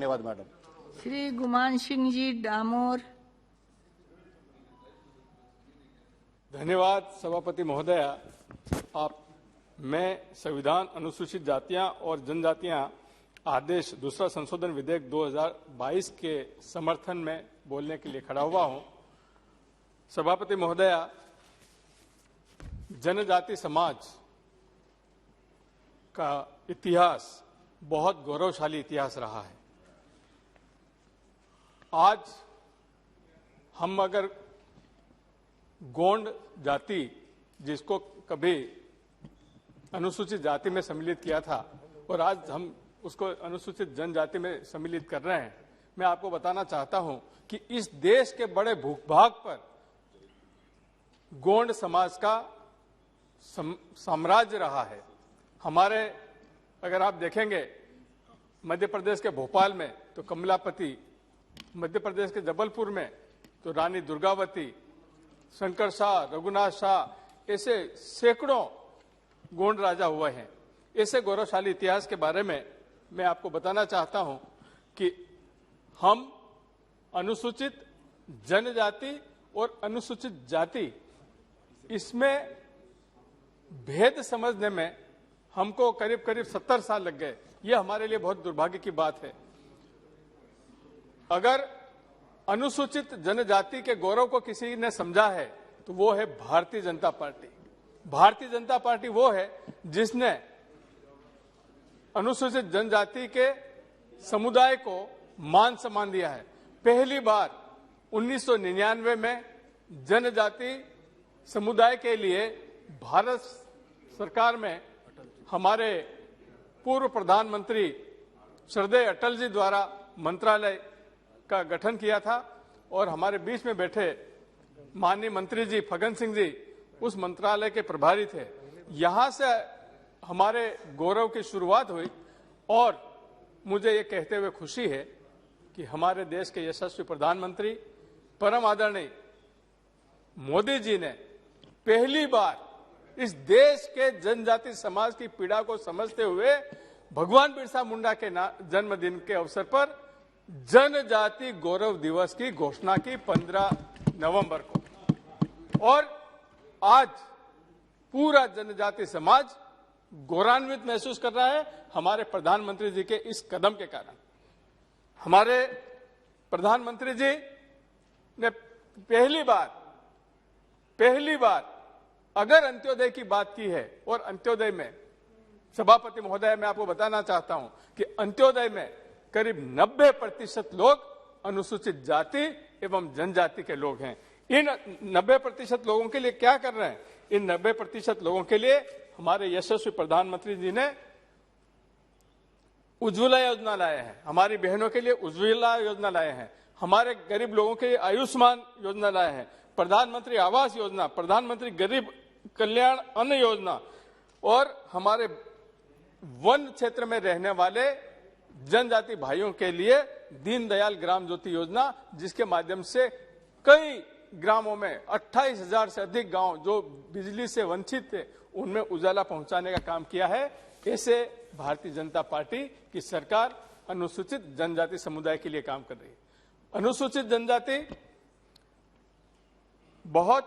धन्यवाद मैडम। श्री गुमान सिंह जी डामोर। धन्यवाद सभापति महोदया। मैं संविधान अनुसूचित जातियां और जनजातियां आदेश दूसरा संशोधन विधेयक 2022 के समर्थन में बोलने के लिए खड़ा हुआ हूं। सभापति महोदया, जनजाति समाज का इतिहास बहुत गौरवशाली इतिहास रहा है। आज हम अगर गोंड जाति, जिसको कभी अनुसूचित जाति में सम्मिलित किया था और आज हम उसको अनुसूचित जनजाति में सम्मिलित कर रहे हैं, मैं आपको बताना चाहता हूं कि इस देश के बड़े भूभाग पर गोंड समाज का साम्राज्य रहा है। हमारे अगर आप देखेंगे मध्य प्रदेश के भोपाल में तो कमलापति, मध्य प्रदेश के जबलपुर में तो रानी दुर्गावती, शंकर शाह, रघुनाथ शाह, ऐसे सैकड़ों गोंड राजा हुए हैं। ऐसे गौरवशाली इतिहास के बारे में मैं आपको बताना चाहता हूं कि हम अनुसूचित जनजाति और अनुसूचित जाति, इसमें भेद समझने में हमको करीब करीब 70 साल लग गए। यह हमारे लिए बहुत दुर्भाग्य की बात है। अगर अनुसूचित जनजाति के गौरव को किसी ने समझा है तो वो है भारतीय जनता पार्टी। भारतीय जनता पार्टी वो है जिसने अनुसूचित जनजाति के समुदाय को मान सम्मान दिया है। पहली बार 1999 में जनजाति समुदाय के लिए भारत सरकार में हमारे पूर्व प्रधानमंत्री श्रद्धेय अटल जी द्वारा मंत्रालय का गठन किया था और हमारे बीच में बैठे माननीय मंत्री जी फग्गन सिंह जी उस मंत्रालय के प्रभारी थे। यहां से हमारे गौरव की शुरुआत हुई और मुझे ये कहते हुए खुशी है कि हमारे देश के यशस्वी प्रधानमंत्री परम आदरणीय मोदी जी ने पहली बार इस देश के जनजाति समाज की पीड़ा को समझते हुए भगवान बिरसा मुंडा के जन्मदिन के अवसर पर जनजाति गौरव दिवस की घोषणा की 15 नवंबर को। और आज पूरा जनजाति समाज गौरवान्वित महसूस कर रहा है हमारे प्रधानमंत्री जी के इस कदम के कारण। हमारे प्रधानमंत्री जी ने पहली बार अगर अंत्योदय की बात की है, और अंत्योदय में सभापति महोदय मैं आपको बताना चाहता हूं कि अंत्योदय में करीब 90% लोग अनुसूचित जाति एवं जनजाति के लोग हैं। इन 90% लोगों के लिए क्या कर रहे हैं? इन 90% लोगों के लिए हमारे यशस्वी प्रधानमंत्री जी ने उज्ज्वला योजना लाए हैं, हमारी बहनों के लिए उज्ज्वला योजना लाए हैं, हमारे गरीब लोगों के लिए आयुष्मान योजना लाए हैं, प्रधानमंत्री आवास योजना, प्रधानमंत्री गरीब कल्याण अन्न योजना, और हमारे वन क्षेत्र में रहने वाले जनजाति भाइयों के लिए दीनदयाल ग्राम ज्योति योजना, जिसके माध्यम से कई ग्रामों में 28,000 से अधिक गांव जो बिजली से वंचित थे उनमें उजाला पहुंचाने का काम किया है। ऐसे भारतीय जनता पार्टी की सरकार अनुसूचित जनजाति समुदाय के लिए काम कर रही है। अनुसूचित जनजाति बहुत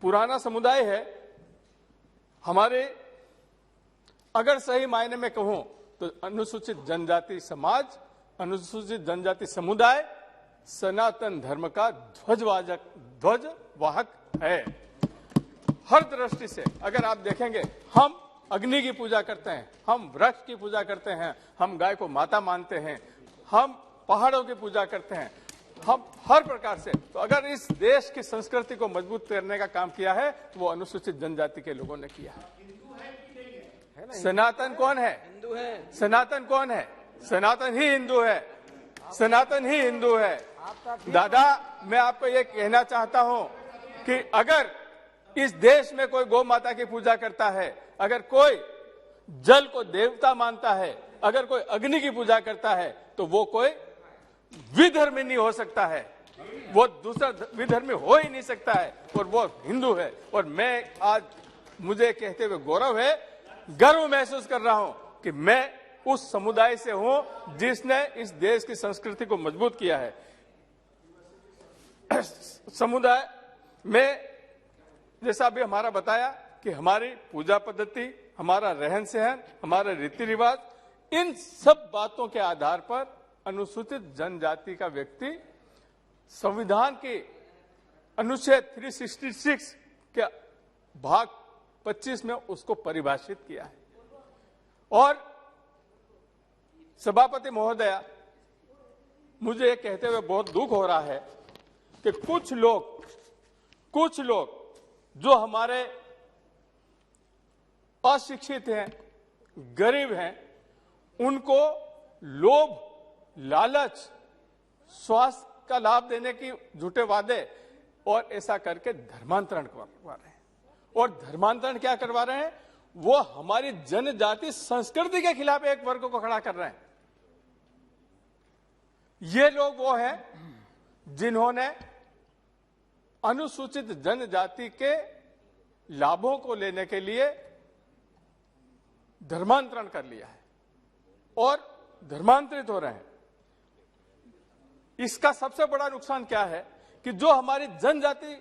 पुराना समुदाय है। हमारे अगर सही मायने में कहूं तो अनुसूचित जनजाति समाज, अनुसूचित जनजाति समुदाय सनातन धर्म का ध्वजवाहक है। हर दृष्टि से अगर आप देखेंगे, हम अग्नि की पूजा करते हैं, हम वृक्ष की पूजा करते हैं, हम गाय को माता मानते हैं, हम पहाड़ों की पूजा करते हैं, हम हर प्रकार से। तो अगर इस देश की संस्कृति को मजबूत करने का काम किया है तो वो अनुसूचित जनजाति के लोगों ने किया है। सनातन कौन है? हिंदू है। सनातन कौन है? सनातन ही हिंदू है। सनातन ही हिंदू है। दादा, मैं आपको ये कहना चाहता हूं कि अगर इस देश में कोई गौ माता की पूजा करता है, अगर कोई जल को देवता मानता है, अगर कोई अग्नि की पूजा करता है, तो वो कोई विधर्मी नहीं हो सकता है, वो दूसरा विधर्मी हो ही नहीं सकता है, और वो हिंदू है। और मैं आज मुझे कहते हुए गौरव है, गर्व महसूस कर रहा हूं कि मैं उस समुदाय से हूं जिसने इस देश की संस्कृति को मजबूत किया है। समुदाय में जैसा अभी हमारा बताया कि हमारी पूजा पद्धति, हमारा रहन सहन, हमारे रीति रिवाज, इन सब बातों के आधार पर अनुसूचित जनजाति का व्यक्ति संविधान के अनुच्छेद 366 के भाग 25 में उसको परिभाषित किया है। और सभापति महोदया, मुझे ये कहते हुए बहुत दुख हो रहा है कि कुछ लोग जो हमारे अशिक्षित हैं, गरीब हैं, उनको लोभ, लालच, स्वास्थ्य का लाभ देने की झूठे वादे और ऐसा करके धर्मांतरण करवा रहे हैं। और धर्मांतरण क्या करवा रहे हैं? वो हमारी जनजाति संस्कृति के खिलाफ एक वर्ग को खड़ा कर रहे हैं। ये लोग वो हैं जिन्होंने अनुसूचित जनजाति के लाभों को लेने के लिए धर्मांतरण कर लिया है और धर्मांतरित हो रहे हैं। इसका सबसे बड़ा नुकसान क्या है कि जो हमारी जनजाति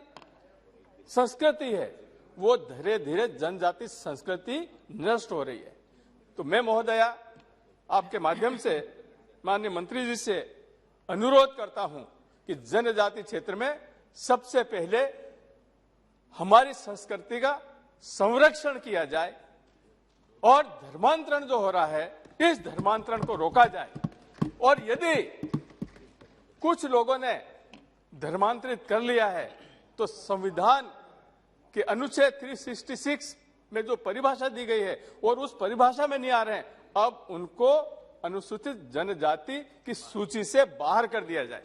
संस्कृति है वो धीरे धीरे जनजाति संस्कृति नष्ट हो रही है। तो मैं महोदया आपके माध्यम से माननीय मंत्री जी से अनुरोध करता हूं कि जनजाति क्षेत्र में सबसे पहले हमारी संस्कृति का संरक्षण किया जाए और धर्मांतरण जो हो रहा है इस धर्मांतरण को रोका जाए। और यदि कुछ लोगों ने धर्मांतरित कर लिया है तो संविधान के अनुच्छेद 366 में जो परिभाषा दी गई है और उस परिभाषा में नहीं आ रहे हैं, अब उनको अनुसूचित जनजाति की सूची से बाहर कर दिया जाए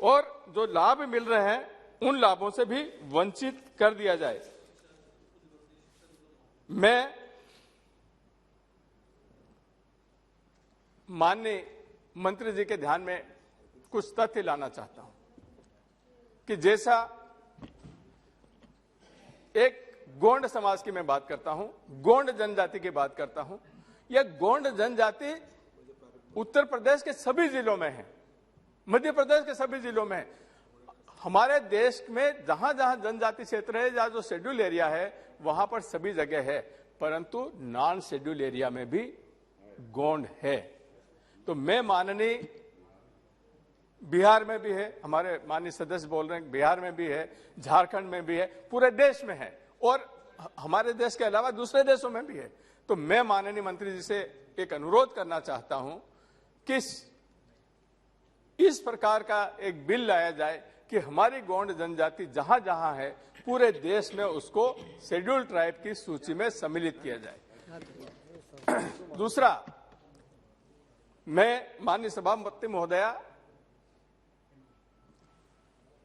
और जो लाभ मिल रहे हैं उन लाभों से भी वंचित कर दिया जाए। मैं माननीय मंत्री जी के ध्यान में कुछ तथ्य लाना चाहता हूं कि जैसा एक गोंड समाज की मैं बात करता हूं, गोंड जनजाति की बात करता हूं। यह गोंड जनजाति उत्तर प्रदेश के सभी जिलों में है, मध्य प्रदेश के सभी जिलों में है। हमारे देश में जहां जहां जनजाति क्षेत्र है, जहां जो शेड्यूल एरिया है, वहां पर सभी जगह है, परंतु नॉन शेड्यूल एरिया में भी गोंड है। तो मैं माननीय बिहार में भी है, हमारे माननीय सदस्य बोल रहे हैं बिहार में भी है, झारखंड में भी है, पूरे देश में है और हमारे देश के अलावा दूसरे देशों में भी है। तो मैं माननीय मंत्री जी से एक अनुरोध करना चाहता हूं कि इस प्रकार का एक बिल लाया जाए कि हमारी गोंड जनजाति जहां जहां है पूरे देश में उसको शेड्यूल ट्राइब की सूची में सम्मिलित किया जाए। दूसरा, मैं माननीय सभापति महोदया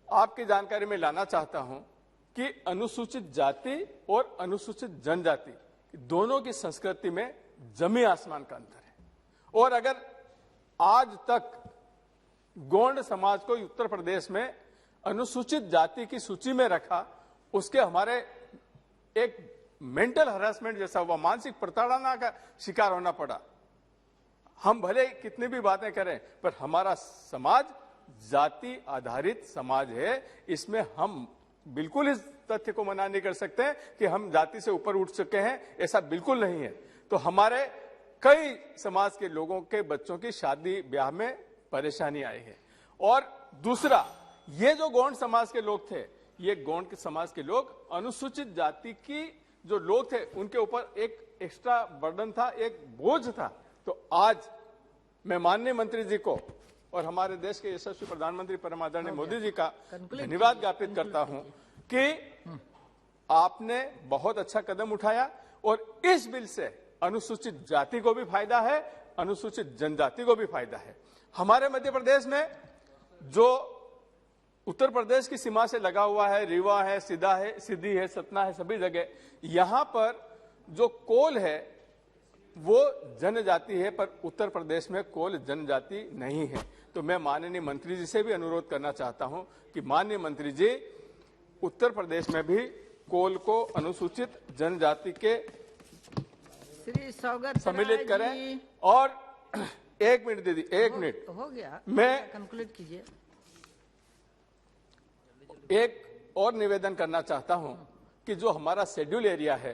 आपकी जानकारी में लाना चाहता हूं कि अनुसूचित जाति और अनुसूचित जनजाति दोनों की संस्कृति में जमीन आसमान का अंतर है। और अगर आज तक गोंड समाज को उत्तर प्रदेश में अनुसूचित जाति की सूची में रखा, उसके हमारे एक मेंटल हरासमेंट जैसा हुआ, मानसिक प्रताड़ना का शिकार होना पड़ा। हम भले कितनी भी बातें करें पर हमारा समाज जाति आधारित समाज है। इसमें हम बिल्कुल इस तथ्य को मना नहीं कर सकते कि हम जाति से ऊपर उठ चुके हैं, ऐसा बिल्कुल नहीं है। तो हमारे कई समाज के लोगों के बच्चों की शादी ब्याह में परेशानी आई है। और दूसरा, ये जो गोंड समाज के लोग थे, ये गोंड समाज के लोग अनुसूचित जाति की जो लोग थे उनके ऊपर एक एक्स्ट्रा बर्डन था, एक बोझ था। तो आज मैं माननीय मंत्री जी को और हमारे देश के यशस्वी प्रधानमंत्री परम आदरणीय मोदी जी का धन्यवाद ज्ञापित करता हूं कि आपने बहुत अच्छा कदम उठाया और इस बिल से अनुसूचित जाति को भी फायदा है, अनुसूचित जनजाति को भी फायदा है। हमारे मध्य प्रदेश में जो उत्तर प्रदेश की सीमा से लगा हुआ है, रीवा है, सीधा है, सिद्धि है, सतना है, सभी जगह यहां पर जो कोल है वो जनजाति है, पर उत्तर प्रदेश में कोल जनजाति नहीं है। तो मैं माननीय मंत्री जी से भी अनुरोध करना चाहता हूं कि माननीय मंत्री जी उत्तर प्रदेश में भी कोल को अनुसूचित जनजाति के श्री सौगत सम्मिलित राय करें। जी, और एक मिनट दीदी, एक मिनट, हो गया, मैं कंक्लूड कीजिए। एक और निवेदन करना चाहता हूं कि जो हमारा शेड्यूल एरिया है,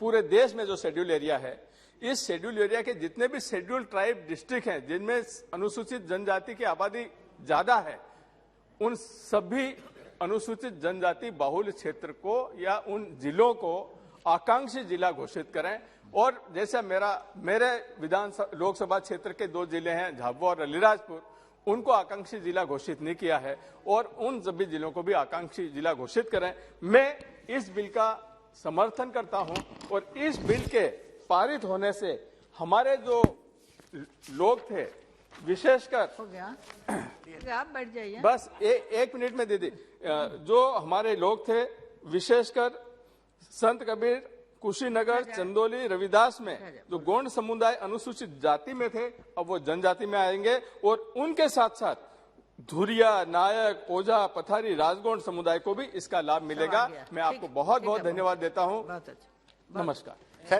पूरे देश में जो शेड्यूल एरिया है, इस शेड्यूल एरिया के जितने भी शेड्यूल ट्राइब डिस्ट्रिक्ट हैं जिनमें अनुसूचित जनजाति की आबादी ज्यादा है, उन सभी अनुसूचित जनजाति बाहुल्य क्षेत्र को या उन जिलों को आकांक्षी जिला घोषित करें। और जैसा मेरे लोकसभा क्षेत्र के 2 जिले हैं, झाबुआ और अलीराजपुर, उनको आकांक्षी जिला घोषित नहीं किया है, और उन सभी जिलों को भी आकांक्षी जिला घोषित करें। मैं इस बिल का समर्थन करता हूं, और इस बिल के पारित होने से हमारे जो लोग थे, विशेषकर हो गया, आप बैठ जाइए। बस एक मिनट में दीदी, जो हमारे लोग थे, विशेषकर संत कबीर, कुशीनगर, चंदौली, रविदास में जो गोंड समुदाय अनुसूचित जाति में थे, अब वो जनजाति में आएंगे, और उनके साथ साथ धुरिया, नायक, ओझा, पथारी, राजगोंड समुदाय को भी इसका लाभ मिलेगा। मैं आपको बहुत बहुत धन्यवाद देता हूं। बहुत अच्छा। नमस्कार। सर